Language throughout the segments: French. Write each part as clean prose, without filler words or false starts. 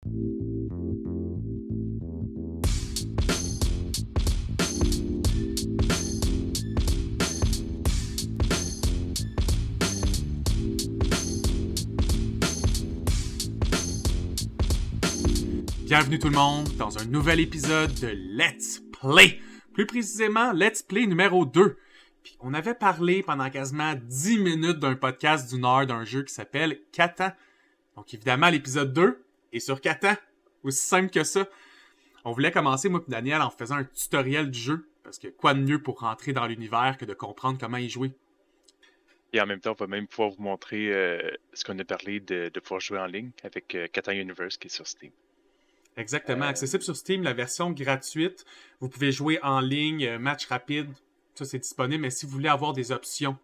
Bienvenue tout le monde dans un nouvel épisode de Let's Play. Plus précisément, Let's Play numéro 2. Puis on avait parlé pendant quasiment 10 minutes d'un podcast d'une heure d'un jeu qui s'appelle Catan. Donc évidemment, l'épisode 2 est sur Catan. Aussi simple que ça. On voulait commencer, moi et Daniel, en faisant un tutoriel du jeu. Parce que quoi de mieux pour rentrer dans l'univers que de comprendre comment y jouer. Et en même temps, on va même pouvoir vous montrer ce qu'on a parlé de pouvoir jouer en ligne avec Catan Universe qui est sur Steam. Exactement, accessible sur Steam, la version gratuite. Vous pouvez jouer en ligne, match rapide, ça c'est disponible, mais si vous voulez avoir des options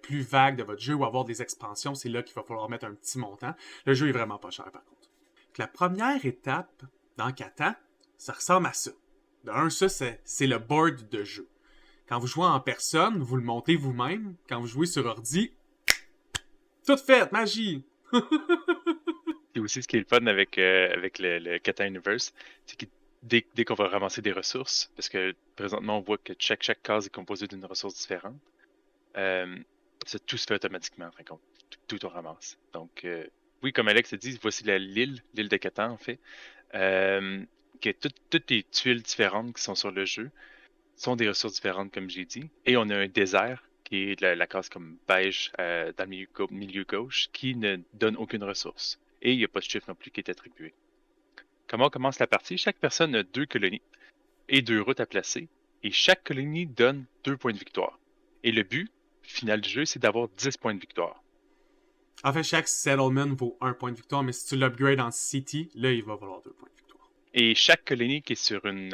plus vagues de votre jeu ou avoir des expansions, c'est là qu'il va falloir mettre un petit montant. Le jeu est vraiment pas cher par contre. Donc, la première étape dans Catan, ça ressemble à ça. De un, ça c'est le board de jeu. Quand vous jouez en personne, vous le montez vous-même. Quand vous jouez sur ordi, tout fait, magie! Et aussi, ce qui est le fun avec le Catan Universe, c'est que dès qu'on va ramasser des ressources, parce que présentement, on voit que chaque case est composée d'une ressource différente, tout se fait automatiquement, en fin de compte. Tout on ramasse. Donc, oui, comme Alex a dit, voici l'île de Catan, en fait, que toutes les tuiles différentes qui sont sur le jeu sont des ressources différentes, comme j'ai dit. Et on a un désert, qui est la case comme beige dans le milieu gauche, qui ne donne aucune ressource. Et il n'y a pas de chiffre non plus qui est attribué. Comment commence la partie? Chaque personne a 2 colonies et 2 routes à placer. Et chaque colonie donne 2 points de victoire. Et le but final du jeu, c'est d'avoir 10 points de victoire. En fait, chaque settlement vaut 1 point de victoire, mais si tu l'upgrades en city, là, il va valoir 2 points de victoire. Et chaque colonie qui est sur une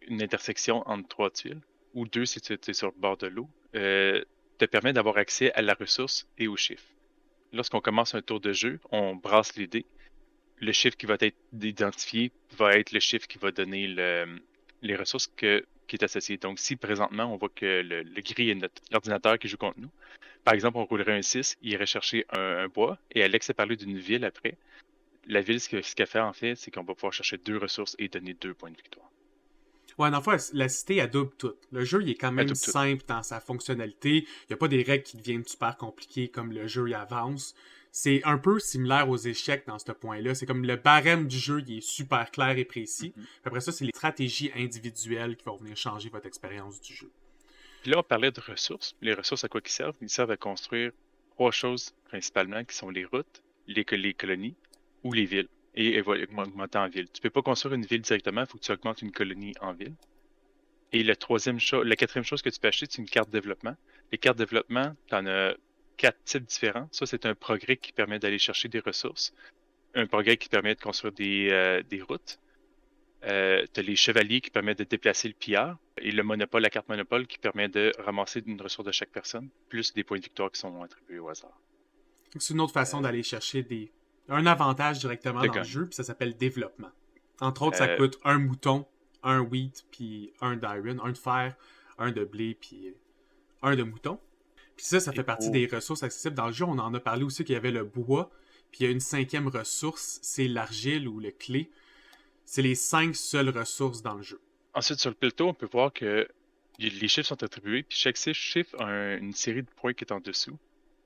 intersection entre 3 tuiles, ou 2 si tu es sur le bord de l'eau, te permet d'avoir accès à la ressource et au chiffre. Lorsqu'on commence un tour de jeu, on brasse les dés. Le chiffre qui va être identifié va être le chiffre qui va donner les ressources qui est associé. Donc, si présentement, on voit que le gris est notre ordinateur qui joue contre nous, par exemple, on roulerait un 6, il irait chercher un bois, et Alex a parlé d'une ville après. La ville, ce qu'elle fait, en fait, c'est qu'on va pouvoir chercher 2 ressources et donner 2 points de victoire. Ouais, dans le fond, la cité, elle double tout. Le jeu, il est quand même simple dans sa fonctionnalité. Il n'y a pas des règles qui deviennent super compliquées comme le jeu y avance. C'est un peu similaire aux échecs dans ce point-là. C'est comme le barème du jeu, il est super clair et précis. Après ça, c'est les stratégies individuelles qui vont venir changer votre expérience du jeu. Puis là, on parlait de ressources. Les ressources, à quoi ils servent? Ils servent à construire 3 choses principalement, qui sont les routes, les colonies ou les villes. Et augmenter en ville. Tu peux pas construire une ville directement, il faut que tu augmentes une colonie en ville. Et la quatrième chose que tu peux acheter, c'est une carte de développement. Les cartes de développement, tu en as 4 types différents. Ça, c'est un progrès qui permet d'aller chercher des ressources. Un progrès qui permet de construire des routes. Tu as les chevaliers qui permettent de déplacer le pillard. Et le monopole, la carte monopole qui permet de ramasser une ressource de chaque personne, plus des points de victoire qui sont attribués au hasard. C'est une autre façon d'aller chercher un avantage directement dans le jeu, puis ça s'appelle développement. Entre autres, ça coûte un mouton, un wheat, puis un d'iron, un de fer, un de blé, puis un de mouton. Puis ça fait partie des ressources accessibles. Dans le jeu, on en a parlé aussi qu'il y avait le bois, puis il y a une 5e ressource, c'est l'argile ou le clé. C'est les 5 seules ressources dans le jeu. Ensuite, sur le plateau, on peut voir que les chiffres sont attribués, puis chaque chiffre a une série de points qui est en dessous.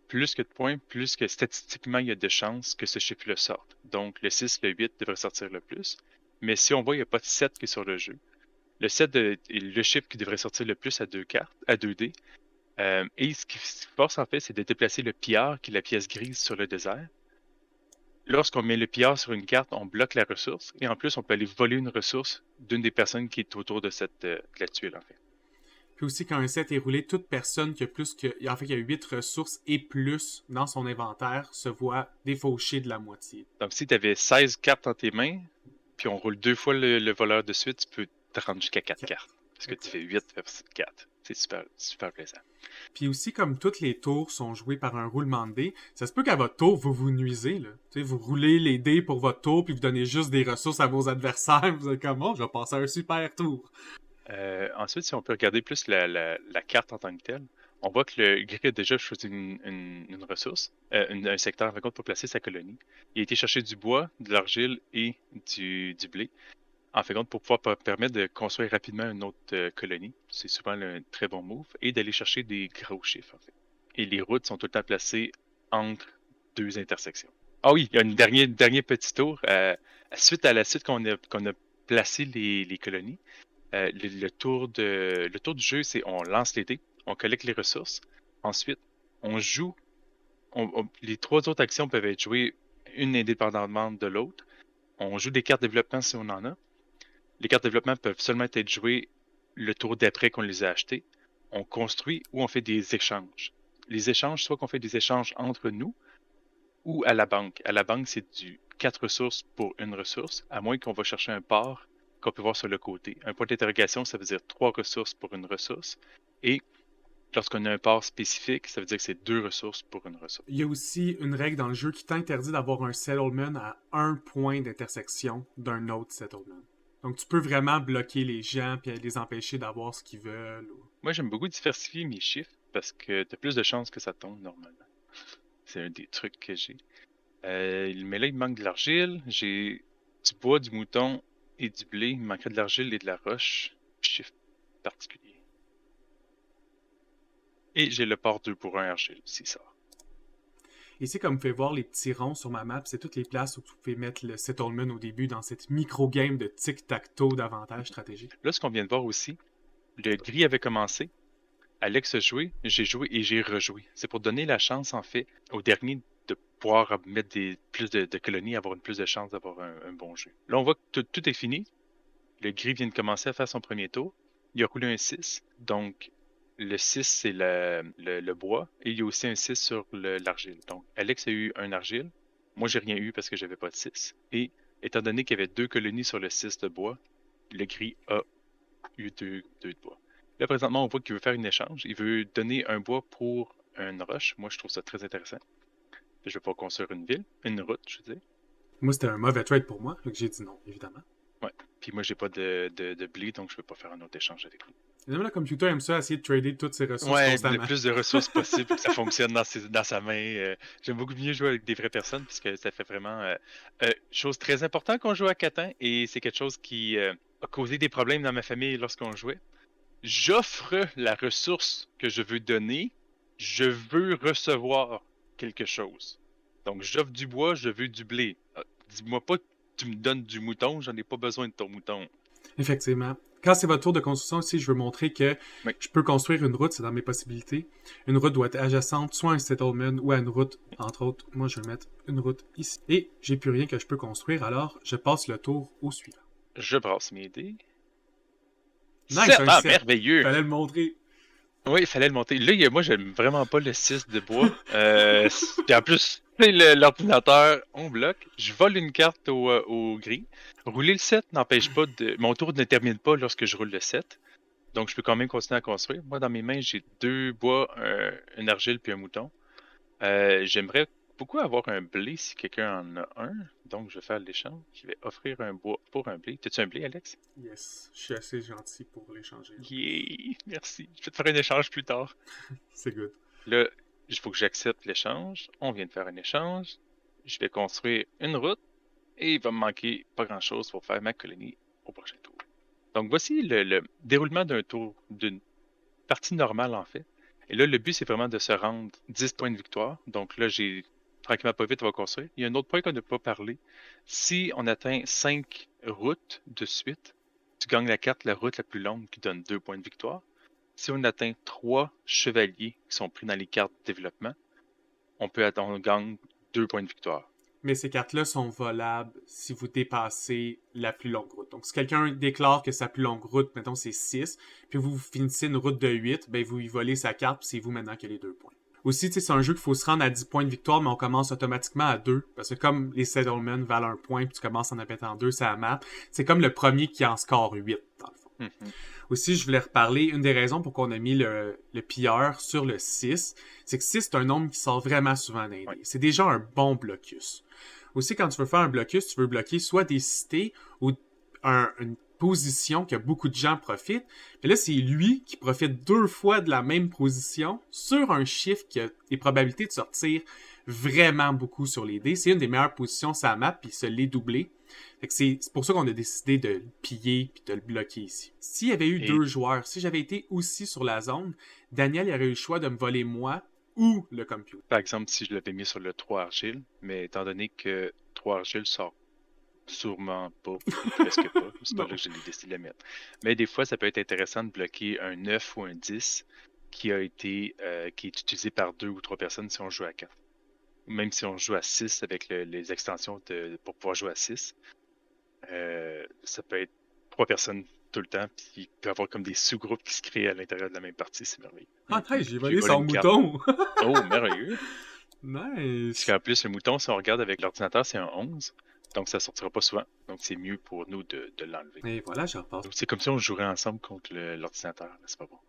Plus que de points, plus que statistiquement, il y a de chances que ce chiffre-là sorte. Donc, le 6, le 8 devrait sortir le plus. Mais si on voit, il n'y a pas de 7 qui est sur le jeu. Le 7 est le chiffre qui devrait sortir le plus à 2 dés. Et ce qui force, en fait, c'est de déplacer le pillard, qui est la pièce grise sur le désert. Lorsqu'on met le pillard sur une carte, on bloque la ressource. Et en plus, on peut aller voler une ressource d'une des personnes qui est autour de la tuile, en fait. Puis aussi, quand un set est roulé, toute personne qui a plus que... En fait, il y a 8 ressources et plus dans son inventaire se voit défaucher de la moitié. Donc, si tu avais 16 cartes dans tes mains, puis on roule 2 fois le voleur de suite, tu peux te rendre jusqu'à 4 cartes. Parce que tu fais 8 versus 4. C'est super, super plaisant. Puis aussi, comme toutes les tours sont jouées par un roulement de dés, ça se peut qu'à votre tour, vous nuisez. Là. Vous roulez les dés pour votre tour, puis vous donnez juste des ressources à vos adversaires. Vous êtes comme, oh, je vais passer un super tour. Ensuite, si on peut regarder plus la carte en tant que telle, On voit que le gris a déjà choisi une ressource, un secteur en fin de compte, pour placer sa colonie. Il a été chercher du bois, de l'argile et du blé, en fin de compte, pour pouvoir permettre de construire rapidement une autre colonie. C'est souvent un très bon move. Et d'aller chercher des gros chiffres, en fait. Et les routes sont tout le temps placées entre deux intersections. Ah oui, il y a un dernier petit tour. Suite à la suite qu'on a placé les colonies, le tour du jeu, c'est on lance les dés, on collecte les ressources. Ensuite, on joue. Les trois autres actions peuvent être jouées une indépendamment de l'autre. On joue des cartes développement si on en a. Les cartes développement peuvent seulement être jouées le tour d'après qu'on les a achetées. On construit ou on fait des échanges. Les échanges, soit qu'on fait des échanges entre nous ou à la banque. À la banque, c'est du 4 ressources pour une ressource, à moins qu'on va chercher un port qu'on peut voir sur le côté. Un point d'interrogation, ça veut dire 3 ressources pour une ressource. Et lorsqu'on a un port spécifique, ça veut dire que c'est 2 ressources pour une ressource. Il y a aussi une règle dans le jeu qui t'interdit d'avoir un settlement à un point d'intersection d'un autre settlement. Donc tu peux vraiment bloquer les gens puis les empêcher d'avoir ce qu'ils veulent. Moi, j'aime beaucoup diversifier mes chiffres parce que tu as plus de chances que ça tombe normalement. C'est un des trucs que j'ai. Mais là, il me manque de l'argile. J'ai du bois, du mouton et du blé. Il me manquerait de l'argile et de la roche. Chiffre particulier. Et j'ai le port 2 pour 1 argile aussi, ça. Ici, comme vous pouvez voir, les petits ronds sur ma map, c'est toutes les places où vous pouvez mettre le settlement au début dans cette micro-game de tic-tac-toe d'avantage stratégique. Là, ce qu'on vient de voir aussi, le gris avait commencé. Alex a joué, j'ai joué et j'ai rejoué. C'est pour donner la chance, en fait, au dernier de pouvoir mettre plus de colonies, avoir plus de chances d'avoir un bon jeu. Là, on voit que tout est fini. Le gris vient de commencer à faire son premier tour. Il a roulé un 6. Donc, le 6, c'est le bois. Et il y a aussi un 6 sur l'argile. Donc, Alex a eu un argile. Moi, j'ai rien eu parce que j'avais pas de 6. Et étant donné qu'il y avait 2 colonies sur le 6 de bois, le gris a eu 2 de bois. Là, présentement, on voit qu'il veut faire un échange. Il veut donner un bois pour une roche. Moi, je trouve ça très intéressant. Je vais pas construire une route, je veux dire. Moi, c'était un mauvais trade pour moi, donc j'ai dit non, évidemment. Ouais. Puis moi, j'ai pas de blé, donc je peux pas faire un autre échange avec lui. Évidemment, le computer aime ça, essayer de trader toutes ses ressources Ouais, le constamment. plus de ressources possible pour que ça fonctionne dans sa main. J'aime beaucoup mieux jouer avec des vraies personnes puisque ça fait vraiment chose très importante qu'on joue à Catan et c'est quelque chose qui a causé des problèmes dans ma famille lorsqu'on jouait. J'offre la ressource que je veux donner, je veux recevoir quelque chose. Donc j'offre du bois, je veux du blé. Dis-moi pas que tu me donnes du mouton, j'en ai pas besoin de ton mouton. Effectivement. Quand c'est votre tour de construction aussi, je veux montrer que Oui. je peux construire une route, c'est dans mes possibilités. Une route doit être adjacente, soit à un settlement ou à une route, entre autres. Moi, je vais mettre une route ici. Et j'ai plus rien que je peux construire, alors je passe le tour au suivant. Je brasse mes dés. Nice, 7! un Ah, 7. merveilleux! Fallait le montrer. Oui, il fallait le monter. Là, moi, j'aime vraiment pas le 6 de bois. Puis en plus, l'ordinateur, on bloque. Je vole une carte au gris. Rouler le 7 n'empêche pas de. Mon tour ne termine pas lorsque je roule le 7. Donc, je peux quand même continuer à construire. Moi, dans mes mains, j'ai 2 bois, une argile puis un mouton. J'aimerais beaucoup avoir un blé si quelqu'un en a un. Donc, je vais faire l'échange. Je vais offrir un bois pour un blé. T'as-tu un blé, Alex? Yes, je suis assez gentil pour l'échanger. Yeah! Merci. Je vais te faire un échange plus tard. C'est good. Là, il faut que j'accepte l'échange. On vient de faire un échange. Je vais construire une route et il va me manquer pas grand-chose pour faire ma colonie au prochain tour. Donc voici le déroulement d'un tour, d'une partie normale en fait. Et là, le but, c'est vraiment de se rendre 10 points de victoire. Donc là, j'ai tranquillement pas vite, on va construire. Il y a un autre point qu'on n'a pas parlé. Si on atteint 5 routes de suite, tu gagnes la carte, la route la plus longue qui donne 2 points de victoire. Si on atteint 3 chevaliers qui sont pris dans les cartes de développement, on gagne 2 points de victoire. Mais ces cartes-là sont volables si vous dépassez la plus longue route. Donc, si quelqu'un déclare que sa plus longue route, mettons, c'est 6, puis vous finissez une route de 8, ben vous y volez sa carte, puis c'est vous maintenant qui avez les 2 points. Aussi, c'est un jeu qu'il faut se rendre à 10 points de victoire, mais on commence automatiquement à 2, parce que comme les settlements valent 1 point, puis tu commences en mettant 2, ça map, c'est comme le premier qui en score 8, dans le fond. Mm-hmm. Aussi, je voulais reparler, une des raisons pour qu'on a mis le pilleur sur le 6, c'est que 6, c'est un nombre qui sort vraiment souvent dans les dés. C'est déjà un bon blocus. Aussi, quand tu veux faire un blocus, tu veux bloquer soit des cités ou une position que beaucoup de gens profitent. Mais là, c'est lui qui profite 2 fois de la même position sur un chiffre qui a des probabilités de sortir vraiment beaucoup sur les dés. C'est une des meilleures positions sur la map, puis il se l'est doublé. Fait que c'est pour ça qu'on a décidé de le piller puis de le bloquer ici. S'il y avait eu 2 joueurs, si j'avais été aussi sur la zone, Daniel il aurait eu le choix de me voler moi ou le computer. Par exemple, si je l'avais mis sur le 3 argile, mais étant donné que 3 argile sort sûrement pas, ou presque pas, c'est pas là que je l'ai décidé de le mettre. Mais des fois, ça peut être intéressant de bloquer un 9 ou un 10 qui est utilisé par 2 ou 3 personnes si on joue à 4. Même si on joue à 6 avec les extensions pour pouvoir jouer à 6. Ça peut être 3 personnes tout le temps, puis il peut y avoir comme des sous-groupes qui se créent à l'intérieur de la même partie, c'est merveilleux. Ah, j'ai volé son mouton! Oh, merveilleux! Nice! Parce qu'en plus, le mouton, si on regarde avec l'ordinateur, c'est un 11, donc ça sortira pas souvent. Donc c'est mieux pour nous de l'enlever. Et voilà, je repasse. C'est comme si on jouerait ensemble contre l'ordinateur, c'est pas bon.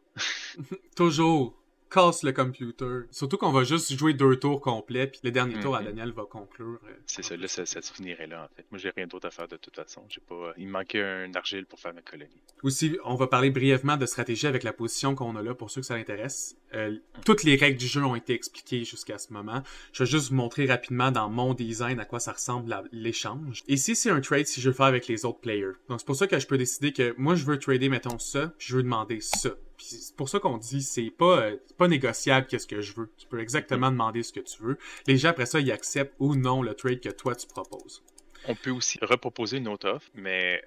Toujours! Casse le computer. Surtout qu'on va juste jouer 2 tours complets, puis le dernier tour à Daniel va conclure. C'est ça, là, ça se finirait là, en fait. Moi, j'ai rien d'autre à faire de toute façon. Il me manquait un argile pour faire ma colonie. Aussi, on va parler brièvement de stratégie avec la position qu'on a là, pour ceux que ça intéresse. Toutes les règles du jeu ont été expliquées jusqu'à ce moment. Je vais juste vous montrer rapidement dans mon design à quoi ça ressemble l'échange. Ici, c'est un trade si je veux faire avec les autres players. Donc, c'est pour ça que je peux décider que moi, je veux trader, mettons ça, puis je veux demander ça. Puis c'est pour ça qu'on dit c'est pas négociable qu'est-ce que je veux. Tu peux exactement demander ce que tu veux. Les gens après ça ils acceptent ou non le trade que toi tu proposes. On peut aussi reproposer une autre offre, mais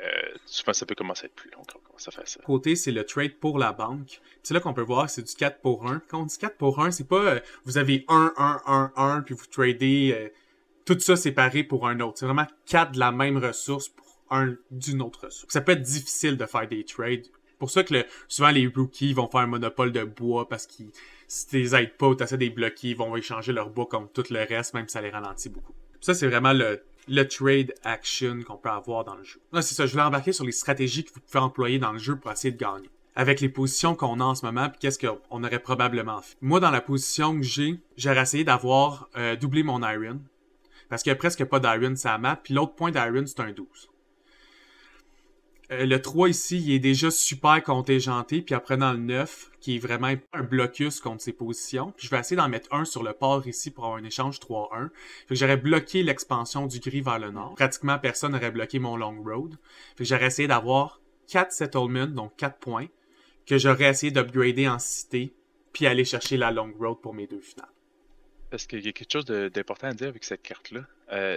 souvent ça peut commencer à être plus long quand on commence à faire ça. Côté, c'est le trade pour la banque. C'est là qu'on peut voir c'est du 4 pour 1. Quand on dit 4 pour 1, c'est pas vous avez 1, puis vous tradez tout ça séparé pour un autre. C'est vraiment 4 de la même ressource pour un d'une autre ressource. Ça peut être difficile de faire des trades. C'est pour ça que souvent les rookies vont faire un monopole de bois parce que si tu les aides pas ou tu essaies de les bloquer, ils vont échanger leur bois contre tout le reste, même si ça les ralentit beaucoup. Ça, c'est vraiment le trade action qu'on peut avoir dans le jeu. Là, c'est ça, je voulais embarquer sur les stratégies que vous pouvez employer dans le jeu pour essayer de gagner. Avec les positions qu'on a en ce moment, puis qu'est-ce qu'on aurait probablement fait. Moi, dans la position que j'aurais essayé d'avoir doublé mon iron. Parce qu'il n'y a presque pas d'iron sur la map, puis l'autre point d'iron, c'est un 12. Le 3 ici, il est déjà super contingenté, puis après dans le 9, qui est vraiment un blocus contre ses positions. Puis je vais essayer d'en mettre un sur le port ici pour avoir un échange 3-1. Fait que j'aurais bloqué l'expansion du gris vers le nord. Pratiquement personne n'aurait bloqué mon long road. Fait que j'aurais essayé d'avoir 4 settlements, donc 4 points, que j'aurais essayé d'upgrader en cité, puis aller chercher la long road pour mes 2 finales. Parce qu'il y a quelque chose d'important à dire avec cette carte-là.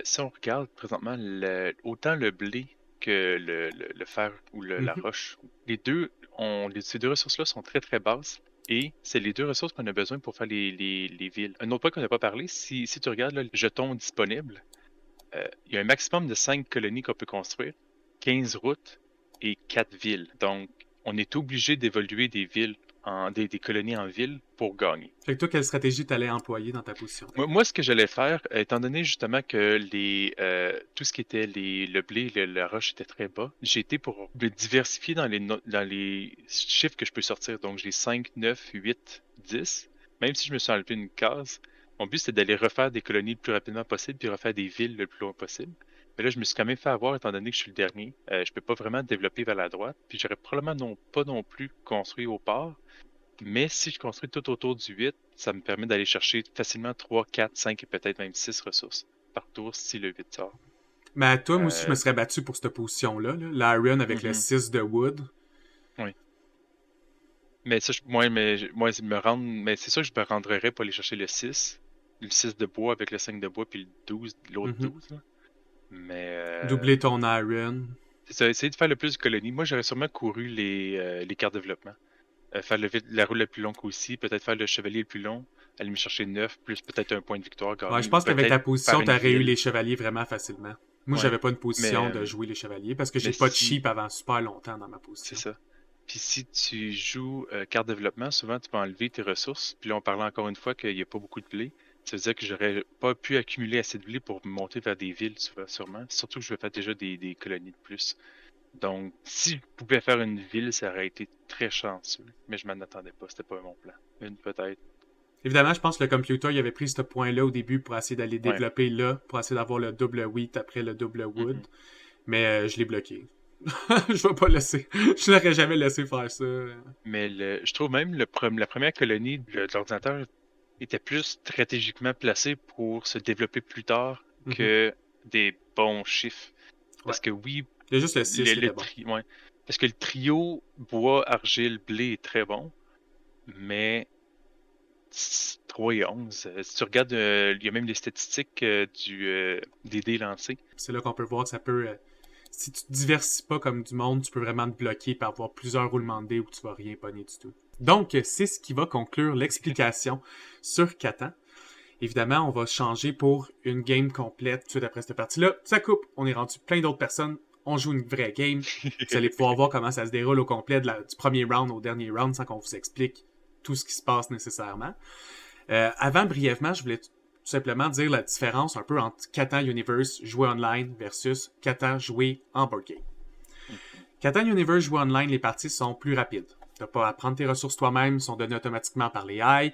Si on regarde présentement, autant le blé que le fer ou la roche. Ces 2 ressources-là sont très très basses et c'est les 2 ressources qu'on a besoin pour faire les villes. Un autre point qu'on n'a pas parlé, si tu regardes là, le jeton disponible, il y a un maximum de 5 colonies qu'on peut construire, 15 routes et 4 villes. Donc, on est obligé d'évoluer des villes, des colonies en ville pour gagner. Fait que toi, quelle stratégie t'allais employer dans ta position? Moi, ce que j'allais faire, étant donné justement que tout ce qui était le blé, la roche était très bas, j'ai été pour me diversifier dans les chiffres que je peux sortir. Donc, j'ai 5, 9, 8, 10. Même si je me suis enlevé une case, mon but c'était d'aller refaire des colonies le plus rapidement possible puis refaire des villes le plus loin possible. Mais là, je me suis quand même fait avoir étant donné que je suis le dernier. Je peux pas vraiment développer vers la droite. Puis j'aurais probablement pas non plus construit au port. Mais si je construis tout autour du 8, ça me permet d'aller chercher facilement 3, 4, 5 et peut-être même 6 ressources par tour si le 8 sort. Mais toi, moi aussi, je me serais battu pour cette position-là. L'Iron avec le 6 de Wood. Oui. Mais ça, mais c'est sûr que je me rendrais pour aller chercher le 6 de bois avec le 5 de bois, puis le 12, l'autre 12. Là. Mais. Doubler ton Iron. C'est ça, essayer de faire le plus de colonies. Moi, j'aurais sûrement couru les cartes de développement. Faire la roue la plus longue aussi, peut-être faire le chevalier le plus long, aller me chercher 9, plus peut-être un point de victoire. Ouais, je pense qu'avec ta position, t'aurais eu les chevaliers vraiment facilement. Moi, j'avais pas une position de jouer les chevaliers parce que j'ai pas de cheap avant super longtemps dans ma position. C'est ça. Puis si tu joues carte développement, souvent tu peux enlever tes ressources. Puis là, on parlait encore une fois qu'il n'y a pas beaucoup de blé. Ça veut dire que j'aurais pas pu accumuler assez de blé pour monter vers des villes, sûrement. Surtout que je vais faire déjà des colonies de plus. Donc, si je pouvais faire une ville, ça aurait été très chanceux. Mais je m'en attendais pas, c'était pas mon plan. Une peut-être. Évidemment, je pense que le computer, il avait pris ce point-là au début pour essayer d'aller développer là, pour essayer d'avoir le double wheat après le double wood. Mais je l'ai bloqué. Je vais pas laisser. Je n'aurais jamais laissé faire ça. Mais je trouve même la première colonie de l'ordinateur était plus stratégiquement placée pour se développer plus tard que des bons chiffres. Parce que oui, Il y a juste le 6 qui était bon. ouais. Parce que le trio bois, argile, blé est très bon, mais 3 et 11, si tu regardes, il y a même les statistiques des dés lancés. C'est là qu'on peut voir que ça peut... si tu te diversifies pas comme du monde, tu peux vraiment te bloquer par avoir plusieurs roulements de dés où tu vas rien pogner du tout. Donc, c'est ce qui va conclure l'explication sur Catan. Évidemment, on va changer pour une game complète tout de suite après cette partie-là. Ça coupe, on est rendu plein d'autres personnes. On joue une vraie game. Vous allez pouvoir voir comment ça se déroule au complet du premier round au dernier round sans qu'on vous explique tout ce qui se passe nécessairement. Avant, brièvement, je voulais tout simplement dire la différence un peu entre Catan Universe joué online versus Catan joué en board game. Catan Universe joué online, les parties sont plus rapides. Tu n'as pas à prendre tes ressources toi-même, sont données automatiquement par les AI.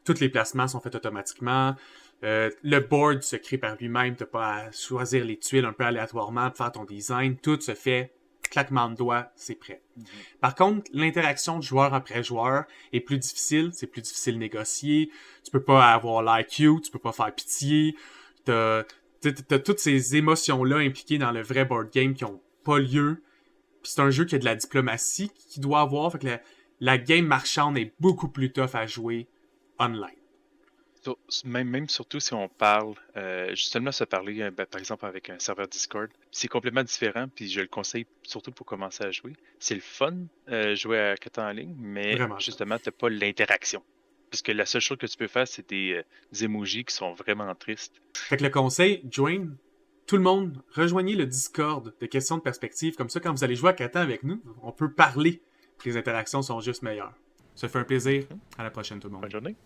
Tous les placements sont faits automatiquement. Le board se crée par lui-même. Tu n'as pas à choisir les tuiles un peu aléatoirement pour faire ton design. Tout se fait claquement de doigts, c'est prêt. Par contre, l'interaction de joueur après joueur est plus difficile. C'est plus difficile de négocier. Tu peux pas avoir l'IQ, tu peux pas faire pitié. T'as toutes ces émotions-là impliquées dans le vrai board game qui ont pas lieu. Puis c'est un jeu qui a de la diplomatie qui doit avoir. Fait que la game marchande est beaucoup plus tough à jouer online. Même surtout si on parle, justement se parler, par exemple avec un serveur Discord, c'est complètement différent, puis je le conseille surtout pour commencer à jouer. C'est le fun jouer à Catan en ligne, mais Vraiment. justement, t'as pas l'interaction. Parce que la seule chose que tu peux faire, c'est des emojis qui sont vraiment tristes. Fait que le conseil, join, tout le monde, rejoignez le Discord de questions de perspective. Comme ça, quand vous allez jouer à Catan avec nous, on peut parler. Les interactions sont juste meilleures. Ça fait un plaisir. À la prochaine, tout le monde. Bonne journée.